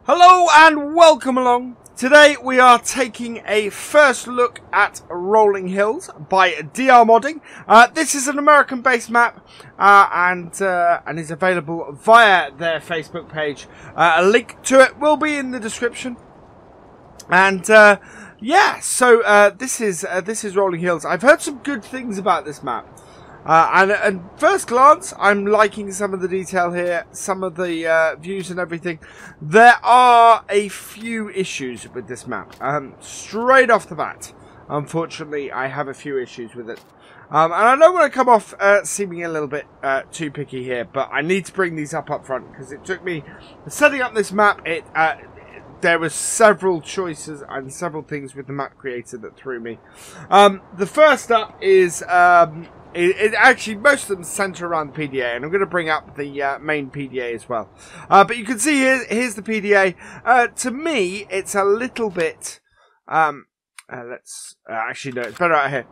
Hello and welcome along. Today we are taking a first look at Rolling Hills by DR Modding. This is an American-based map and is available via their Facebook page. A link to it will be in the description. And yeah, so this is Rolling Hills. I've heard some good things about this map. And first glance, I'm liking some of the detail here, some of the views and everything. There are a few issues with this map. Straight off the bat, unfortunately, I have a few issues with it. And I don't want to come off seeming a little bit too picky here, but I need to bring these up front because it took me setting up this map. There were several choices and several things with the map creator that threw me. The first up is actually, most of them center around the PDA, and I'm going to bring up the main PDA as well. But you can see here's the PDA. To me, it's a little bit. Actually, no, it's better out here.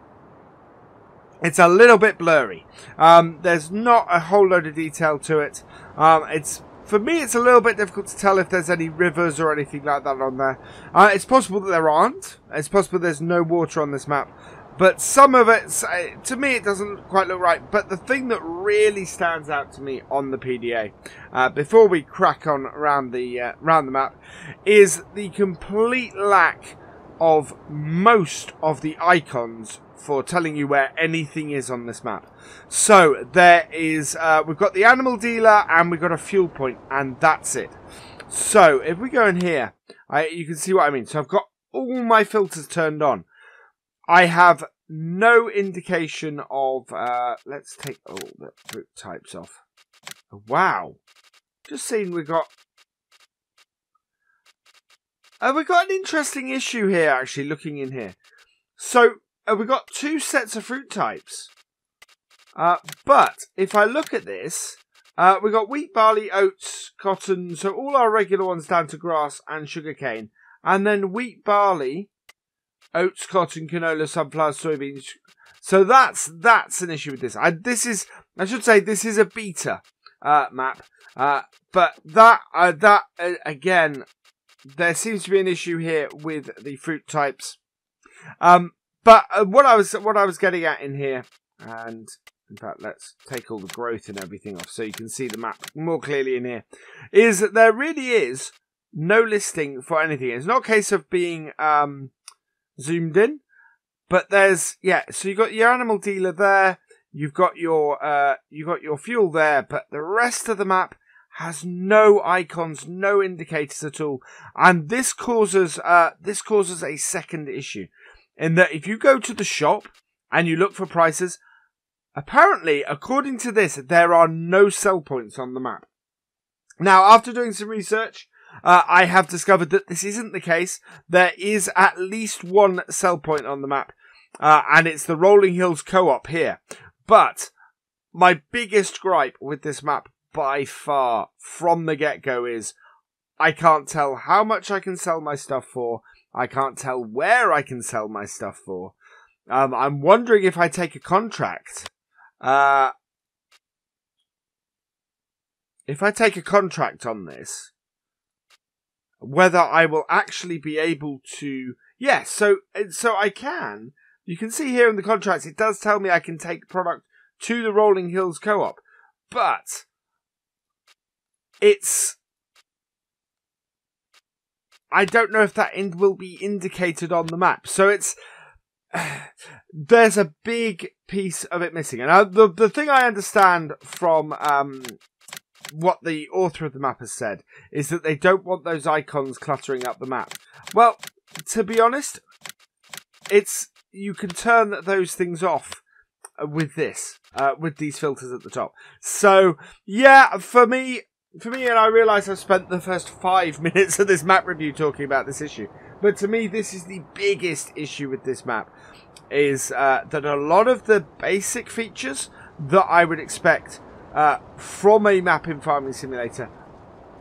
It's a little bit blurry. There's not a whole load of detail to it. For me, it's a little bit difficult to tell if there's any rivers or anything like that on there. It's possible that there aren't. It's possible there's no water on this map. But some of it, to me, it doesn't quite look right. But the thing that really stands out to me on the PDA, before we crack on around the map, is the complete lack of most of the icons for telling you where anything is on this map. So there is, we've got the animal dealer and we've got a fuel point, and that's it. So if we go in here, you can see what I mean. So I've got all my filters turned on. I have no indication of, let's take all the fruit types off. Wow. Just seeing we've got an interesting issue here, actually, looking in here. So, we've got two sets of fruit types. But, if I look at this, we've got wheat, barley, oats, cotton, so all our regular ones down to grass and sugarcane. And then wheat, barley, oats, cotton, canola, sunflowers, soybeans. So that's an issue with this. I should say this is a beta map. But that again, there seems to be an issue here with the fruit types. But what I was getting at in here, and in fact, let's take all the growth and everything off so you can see the map more clearly in here, is that there really is no listing for anything. It's not a case of being zoomed in, but there's, yeah, so you've got your animal dealer there, you've got your fuel there, but the rest of the map has no icons, no indicators at all. And this causes a second issue, in that if you go to the shop and you look for prices, apparently, according to this, there are no sell points on the map. Now, after doing some research, I have discovered that this isn't the case. There is at least one sell point on the map, and it's the Rolling Hills Co-op here. But my biggest gripe with this map, by far, from the get-go, is I can't tell how much I can sell my stuff for. I can't tell where I can sell my stuff for. I'm wondering if I take a contract. If I take a contract on this, whether I will actually be able to... Yeah, so I can. You can see here in the contracts, it does tell me I can take product to the Rolling Hills Co-op. But it's... I don't know if that will be indicated on the map. So it's... There's a big piece of it missing. And the thing I understand from... what the author of the map has said is that they don't want those icons cluttering up the map. Well, to be honest, you can turn those things off with this, with these filters at the top. So yeah, for me, and I realise I've spent the first 5 minutes of this map review talking about this issue, but to me, this is the biggest issue with this map, is that a lot of the basic features that I would expect from a map in Farming Simulator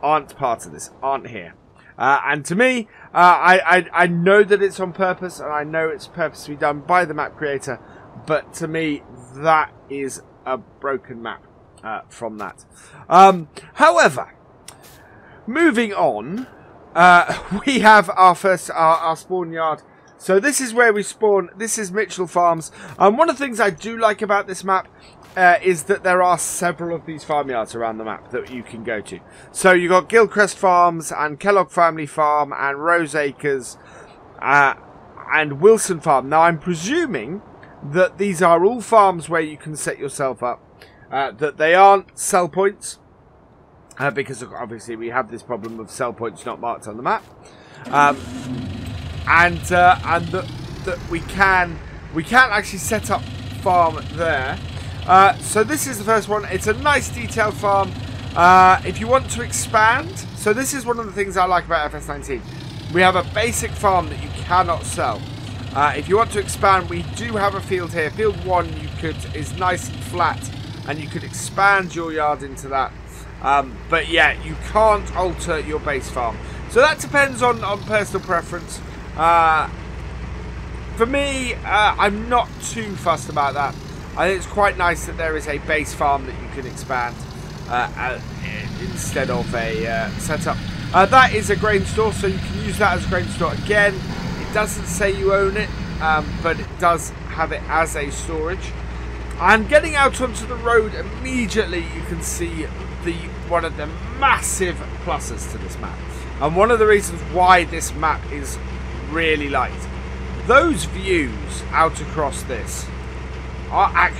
aren't part of this, aren't here. And to me, I know that it's on purpose, and I know it's purposely done by the map creator, but to me, that is a broken map from that. However, moving on, we have our first our spawn yard. So this is where we spawn. This is Mitchell Farms. One of the things I do like about this map is that there are several of these farmyards around the map that you can go to. So you've got Hillcrest Farms and Kellogg Family Farm and Rose Acres and Wilson Farm. Now I'm presuming that these are all farms where you can set yourself up. That they aren't sell points. Because obviously we have this problem of sell points not marked on the map. And that we can actually set up farm there. So this is the first one. It's a nice detailed farm. If you want to expand, so this is one of the things I like about FS19. We have a basic farm that you cannot sell. If you want to expand, we do have a field here. Field 1 is nice and flat, and you could expand your yard into that. But yeah, you can't alter your base farm. So that depends on personal preference. For me, I'm not too fussed about that. I think it's quite nice that there is a base farm that you can expand instead of a setup. That is a grain store, so you can use that as a grain store. Again, it doesn't say you own it, but it does have it as a storage. And getting out onto the road immediately, you can see one of the massive pluses to this map. And one of the reasons why this map is really liked. Those views out across this are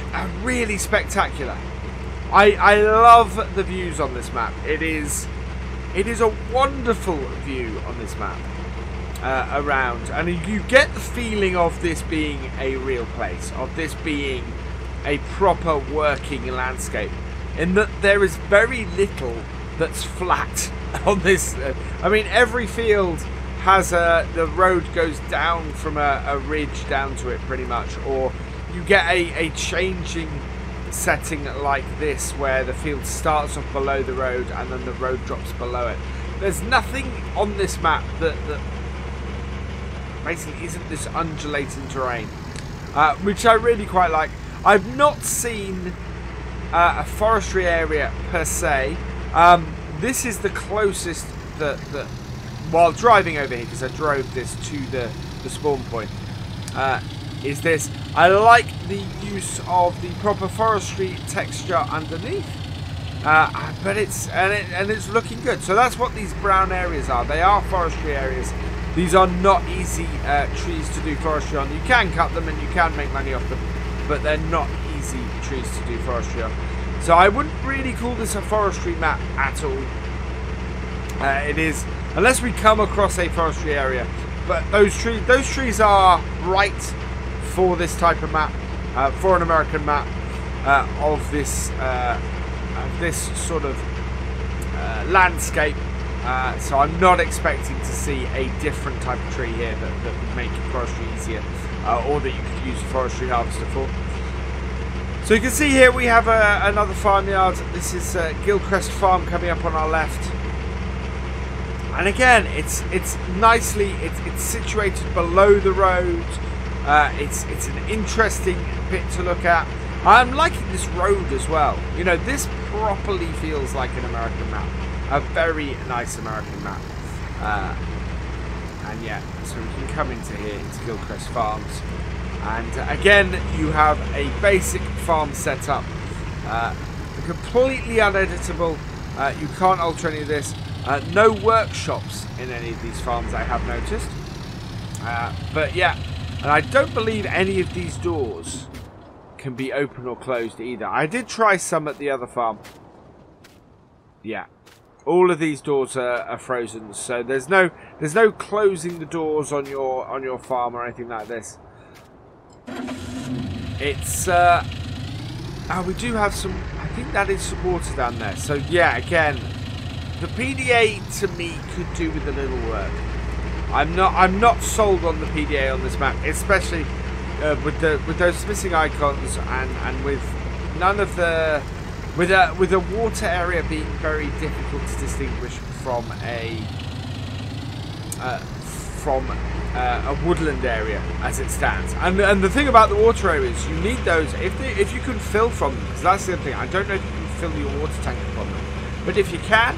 really spectacular. I love the views on this map. It is a wonderful view on this map around, and you get the feeling of this being a real place, of this being a proper working landscape, in that there is very little that's flat on this. I mean, every field has the road goes down from a ridge down to it pretty much, or you get a changing setting like this where the field starts off below the road and then the road drops below it. There's nothing on this map that basically isn't this undulating terrain, which I really quite like. I've not seen a forestry area per se. This is the closest that while driving over here, because I drove this to the spawn point, is this. I like the use of the proper forestry texture underneath, but it's looking good. So that's what these brown areas are. They are forestry areas. These are not easy trees to do forestry on. You can cut them and you can make money off them, but they're not easy trees to do forestry on. So I wouldn't really call this a forestry map at all. It is, unless we come across a forestry area. But those trees are right for this type of map, for an American map of this sort of landscape. So I'm not expecting to see a different type of tree here that would make forestry easier, or that you could use a forestry harvester for. So you can see here we have another farmyard. This is Hillcrest Farm coming up on our left. And again, it's nicely, it's situated below the road. It's an interesting bit to look at. I'm liking this road as well. You know, this properly feels like an American map. A very nice American map. And yeah, so we can come into here, into Hillcrest Farms. And again, you have a basic farm setup. Completely uneditable. You can't alter any of this. No workshops in any of these farms, I have noticed. But yeah, and I don't believe any of these doors can be open or closed either. I did try some at the other farm. Yeah, all of these doors are frozen, so there's no closing the doors on your farm or anything like this. It's we do have some. I think that is some water down there. So yeah, again, the PDA to me could do with a little work. I'm not sold on the PDA on this map, especially with those missing icons and with none of the with a water area being very difficult to distinguish from a woodland area as it stands. And the thing about the water areas, you need those if you can fill from them, because that's the other thing. I don't know if you can fill your water tank from them, but if you can,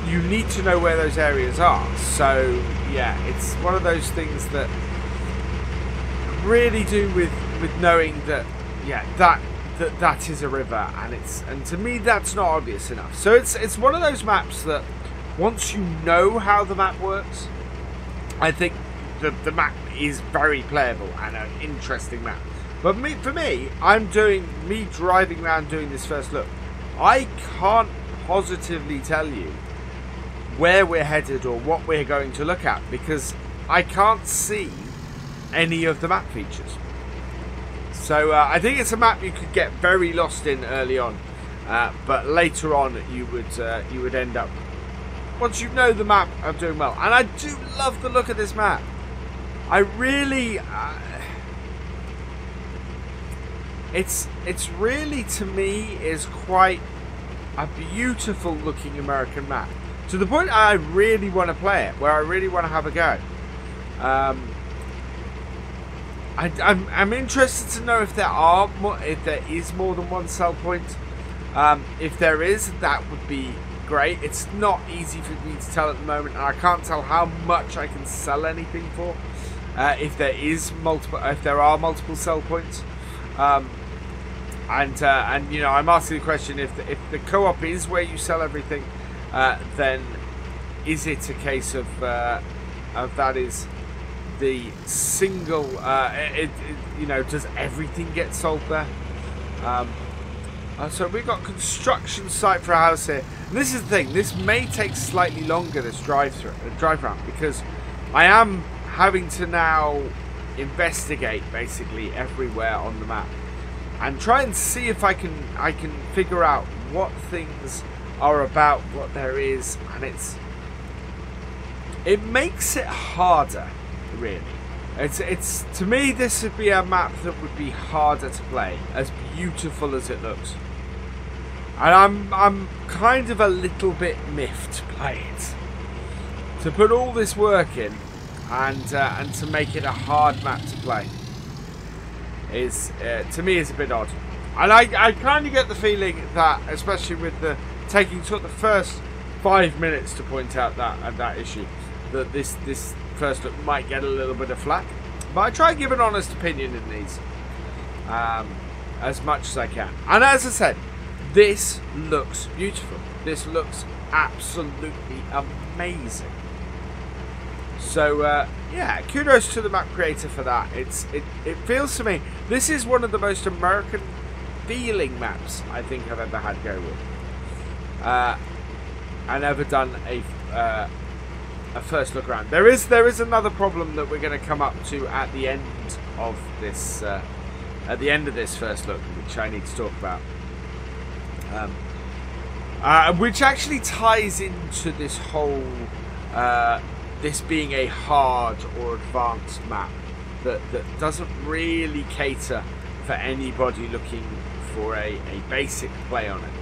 you need to know where those areas are. So yeah, it's one of those things that really do with knowing that, yeah, that is a river, and to me that's not obvious enough. So it's one of those maps that once you know how the map works, I think the map is very playable and an interesting map. But for me, I'm driving around doing this first look. I can't positively tell you where we're headed or what we're going to look at because I can't see any of the map features. So I think it's a map you could get very lost in early on, but later on you would end up, once you know the map, of doing well. And I do love the look of this map. I really, it's really, to me, is quite a beautiful looking American map. To the point I really want to play it, where I really want to have a go. I'm interested to know if there is more than one sell point. If there is, that would be great. It's not easy for me to tell at the moment, and I can't tell how much I can sell anything for. If there are multiple sell points, and you know, I'm asking the question: if the co-op is where you sell everything, then is it a case of that is the single, you know, does everything get sold there? So we've got construction site for a house here. And this is the thing, this may take slightly longer, this drive round, because I am having to now investigate basically everywhere on the map and try and see if I can figure out what things are about, what there is, and it makes it harder. Really, it's to me, this would be a map that would be harder to play, as beautiful as it looks. And I'm kind of a little bit miffed to play it, to put all this work in, and to make it a hard map to play is to me is a bit odd. And I kind of get the feeling that, especially with the taking sort of the first 5 minutes to point out that issue, that this first look might get a little bit of flack, but I try and give an honest opinion in these as much as I can. And as I said, this looks beautiful. This looks absolutely amazing. So yeah, kudos to the map creator for that. It feels to me this is one of the most American feeling maps I think I've ever had go with, and ever done a first look around. There is another problem that we're going to come up to at the end of this first look, which I need to talk about, which actually ties into this whole this being a hard or advanced map that doesn't really cater for anybody looking for a basic play on it.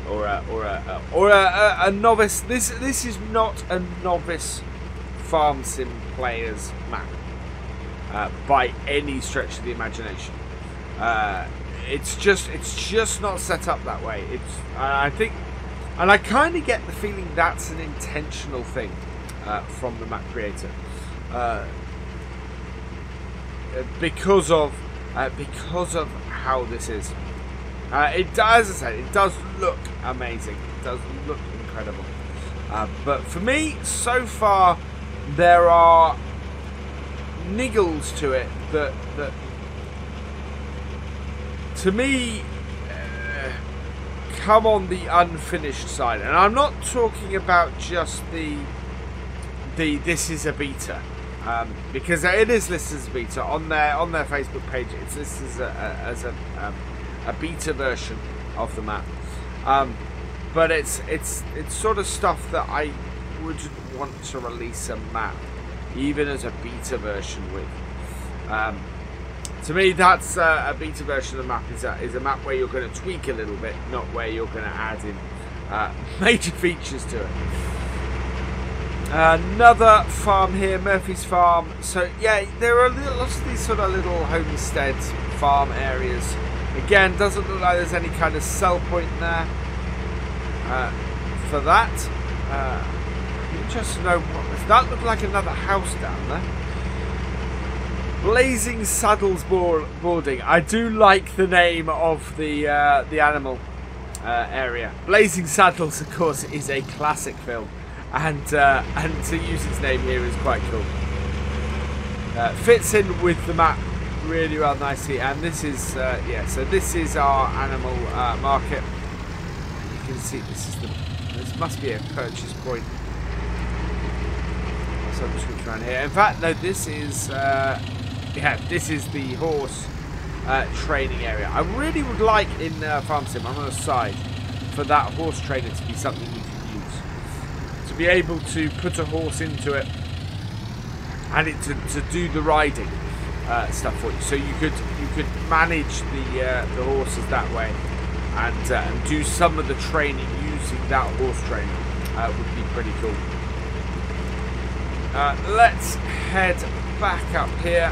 Or a novice. This is not a novice farm sim player's map by any stretch of the imagination. It's just not set up that way. I think, and I kind of get the feeling that's an intentional thing from the map creator, because of how this is. It does, as I said, it does look amazing. It does look incredible. But for me, so far, there are niggles to it that to me come on the unfinished side. And I'm not talking about just the this is a beta, because it is listed as a beta on their Facebook page. It's listed as a beta version of the map, but it's sort of stuff that I wouldn't want to release a map even as a beta version with. To me, that's a beta version of the map is a map where you're going to tweak a little bit, not where you're going to add in major features to it. Another farm here, Memphis Farm. So yeah, there are lots of these sort of little homestead farm areas. Again, doesn't look like there's any kind of sell point there for that. Interested to know what that looked like. Another house down there. Blazing Saddles Boarding. I do like the name of the animal area. Blazing Saddles, of course, is a classic film, and to use its name here is quite cool. Fits in with the map really well nicely, and this is yeah. So this is our animal market. You can see this must be a purchase point. So I'm just going to try here. In fact, no, this is yeah, this is the horse training area. I really would like in Farm Sim, I'm on the side, for that horse trainer to be something you can use. To be able to put a horse into it and it to do the riding stuff for you. So you could manage the horses that way and do some of the training using that horse trainer. Would be pretty cool. Let's head back up here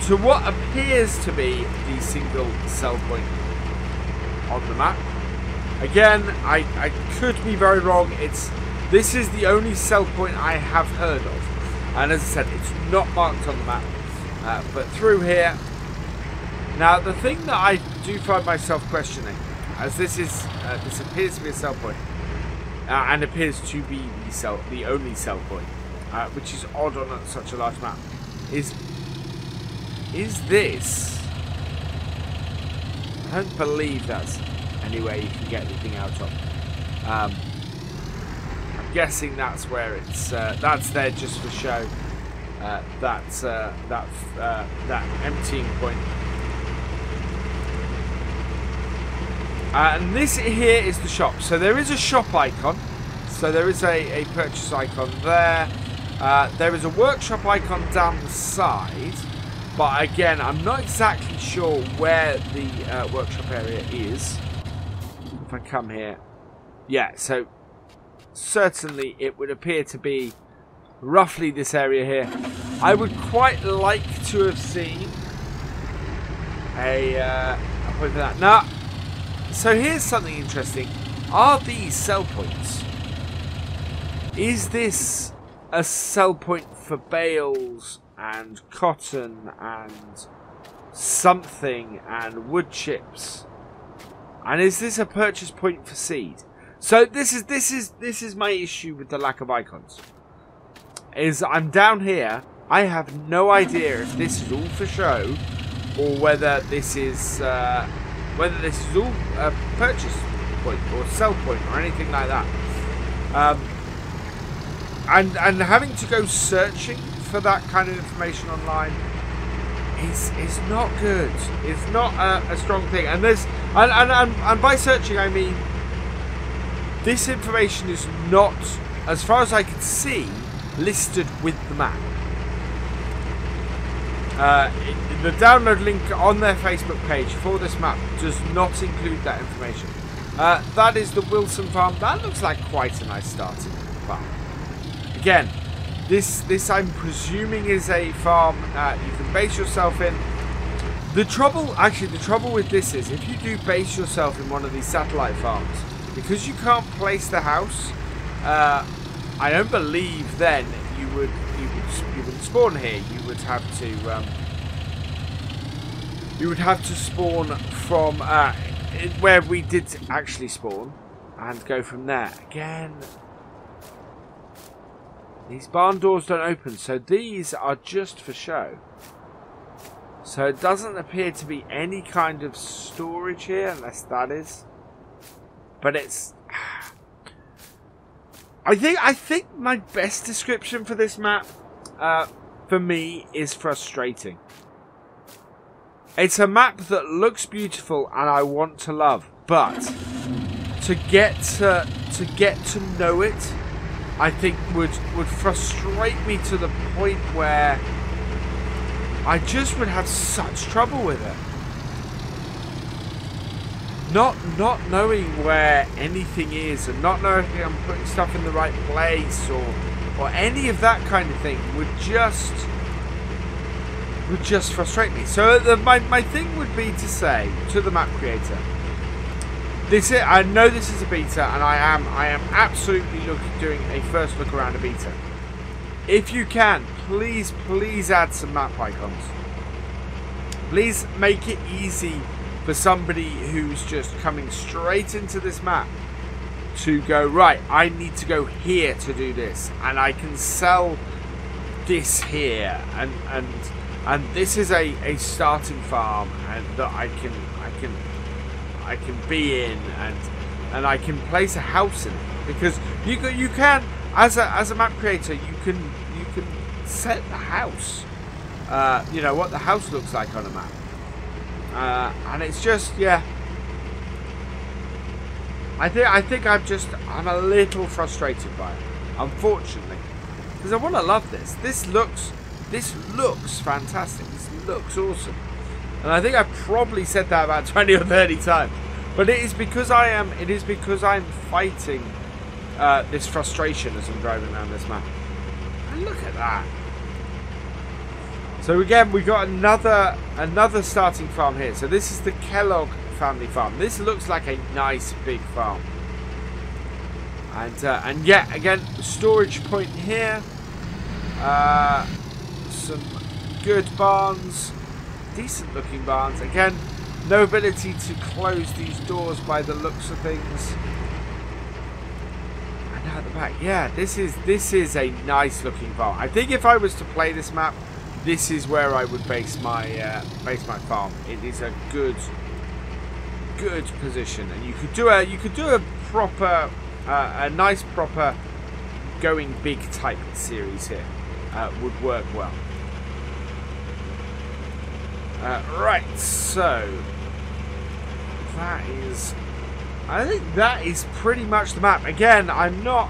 to what appears to be the single sell point on the map. Again, I could be very wrong. This is the only sell point I have heard of, and as I said, it's not marked on the map. But through here, now the thing that I do find myself questioning, as this appears to be a sell point. And appears to be the only sell point, which is odd on such a large map. Is this? I don't believe that's any way you can get anything out of. I'm guessing that's where it's. That's there just for show. That's that emptying point. And this here is the shop. So there is a shop icon. So there is a purchase icon there. There is a workshop icon down the side. But again, I'm not exactly sure where the workshop area is. If I come here. Yeah, so certainly it would appear to be roughly this area here. I would quite like to have seen a point for that. Now, so here's something interesting. Are these sell points? Is this a sell point for bales and cotton and something and wood chips? And is this a purchase point for seed? So this is my issue with the lack of icons. Is I'm down here. I have no idea if this is all for show or whether this is all a purchase point or sell point or anything like that. And having to go searching for that kind of information online is not good. It's not a strong thing. And there's and by searching I mean this information is not, as far as I can see, listed with the map. The download link on their Facebook page for this map does not include that information. That is the Wilson Farm. That looks like quite a nice starting farm. Again, this I'm presuming is a farm you can base yourself in. The trouble with this is if you do base yourself in one of these satellite farms, because you can't place the house, I don't believe then you would spawn here. You would have to spawn from where we did actually spawn and go from there. Again, these barn doors don't open, so these are just for show. So it doesn't appear to be any kind of storage here, unless that is. But it's. I think my best description for this map, for me, is frustrating. It's a map that looks beautiful and I want to love, but to get to know it, I think would frustrate me to the point where I just would have such trouble with it. Not knowing where anything is and not knowing if I'm putting stuff in the right place or any of that kind of thing would just frustrate me. So my thing would be to say to the map creator, I know this is a beta, and I am absolutely doing a first look around a beta. If you can, please add some map icons. Please make it easy for somebody who's just coming straight into this map to go, right, I need to go here to do this, and I can sell this here, and this is a starting farm, and that I can be in, and I can place a house in it, because you can as a map creator you can set the house, you know what the house looks like on a map, and it's just, yeah. I think I'm a little frustrated by it, unfortunately, because I want to love this. This looks fantastic. This looks awesome, and I think I probably said that about 20 or 30 times. But it is because I'm fighting this frustration as I'm driving around this map. And look at that. So again, we got another starting farm here. So this is the Kellogg family farm. This looks like a nice big farm, and yeah, again, storage point here, some good barns, decent looking barns. Again, no ability to close these doors by the looks of things. And out the back, yeah, this is a nice looking farm. I think if I was to play this map, this is where I would base my farm. It is a good position, and you could do a proper a nice proper going big type series here. Would work well. Right, so I think that is pretty much the map. Again, I'm not,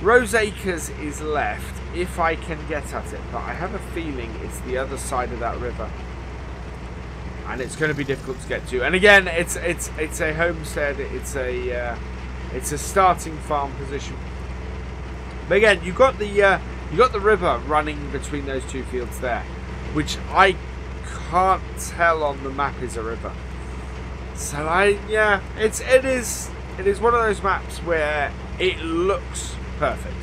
Rose Acres is left if I can get at it, but I have a feeling it's the other side of that river, and it's going to be difficult to get to. And again, it's a homestead. It's a starting farm position. But again, you got the river running between those two fields there, which I can't tell on the map is a river. So it is one of those maps where it looks perfect.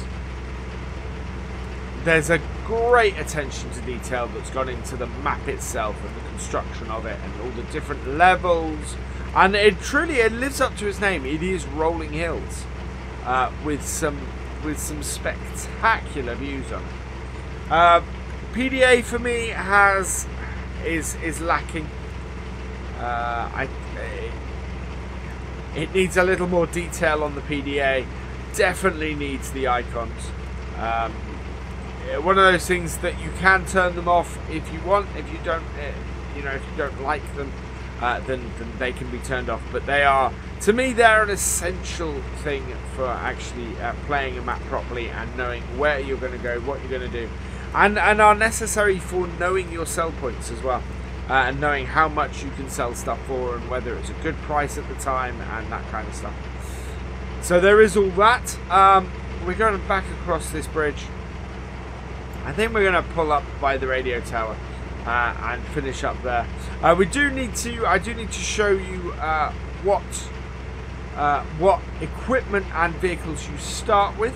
There's a great attention to detail that's gone into the map itself and the construction of it and all the different levels, and it lives up to its name. It is rolling hills with some spectacular views on it. PDA for me is lacking. It needs a little more detail on the PDA. Definitely needs the icons. One of those things that you can turn them off if you want. If you don't, if you don't like them, then they can be turned off. But they are, to me, they're an essential thing for actually playing a map properly and knowing where you're going to go, what you're going to do, and are necessary for knowing your sell points as well, and knowing how much you can sell stuff for and whether it's a good price at the time and that kind of stuff. So there is all that. We're going back across this bridge. I think we're going to pull up by the radio tower and finish up there. I do need to show you what equipment and vehicles you start with,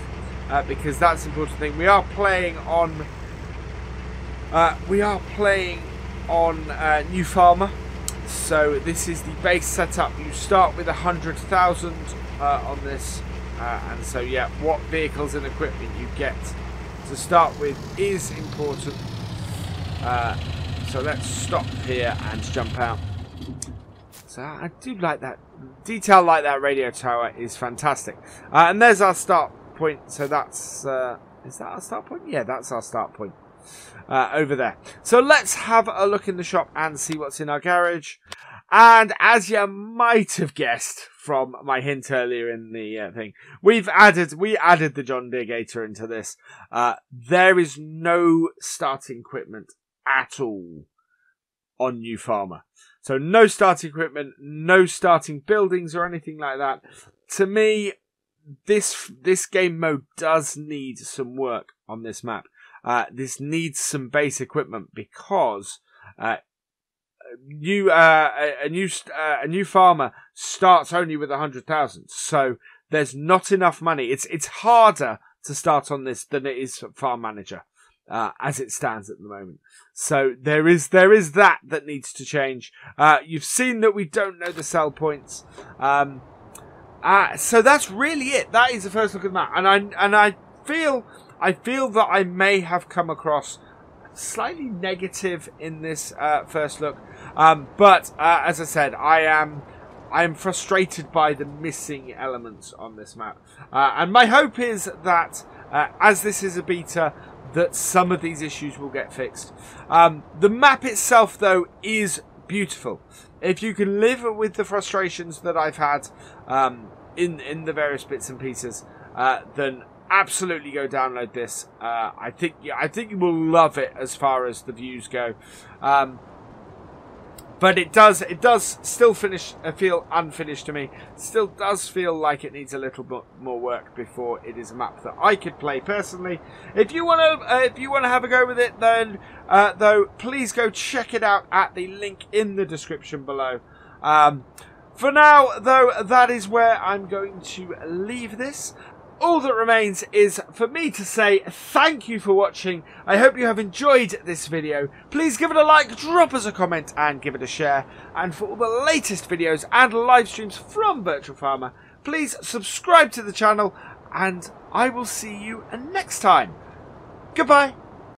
because that's the important thing. We are playing on New Farmer, so this is the base setup. You start with 100,000 on this, and so yeah, what vehicles and equipment you get to start with is important. So let's stop here and jump out. So I do like that detail, like that radio tower is fantastic. And there's our start point. So that's is that our start point? Yeah, that's our start point over there. So let's have a look in the shop and see what's in our garage. And as you might have guessed from my hint earlier in the thing, we added the John Deere Gator into this. There is no starting equipment at all on New Farmer. So no starting equipment, no starting buildings or anything like that. To me, this game mode does need some work on this map. This needs some base equipment because a new farmer starts only with 100,000. So there's not enough money. It's harder to start on this than it is for farm manager, as it stands at the moment. So there is that needs to change. You've seen that we don't know the sell points. So that's really it. That is the first look at the map, and I feel that I may have come across slightly negative in this first look. But as I said, I am frustrated by the missing elements on this map, and my hope is that as this is a beta, that some of these issues will get fixed. The map itself, though, is beautiful. If you can live with the frustrations that I've had in the various bits and pieces, then absolutely go download this. I think you will love it as far as the views go. But it does still feel unfinished to me. Still does feel like it needs a little bit more work before it is a map that I could play personally. If you want to have a go with it, then though, please go check it out at the link in the description below. For now, though, that is where I'm going to leave this. All that remains is for me to say thank you for watching. I hope you have enjoyed this video. Please give it a like, drop us a comment, and give it a share. And for all the latest videos and live streams from Virtual Farmer, please subscribe to the channel, and I will see you next time. Goodbye.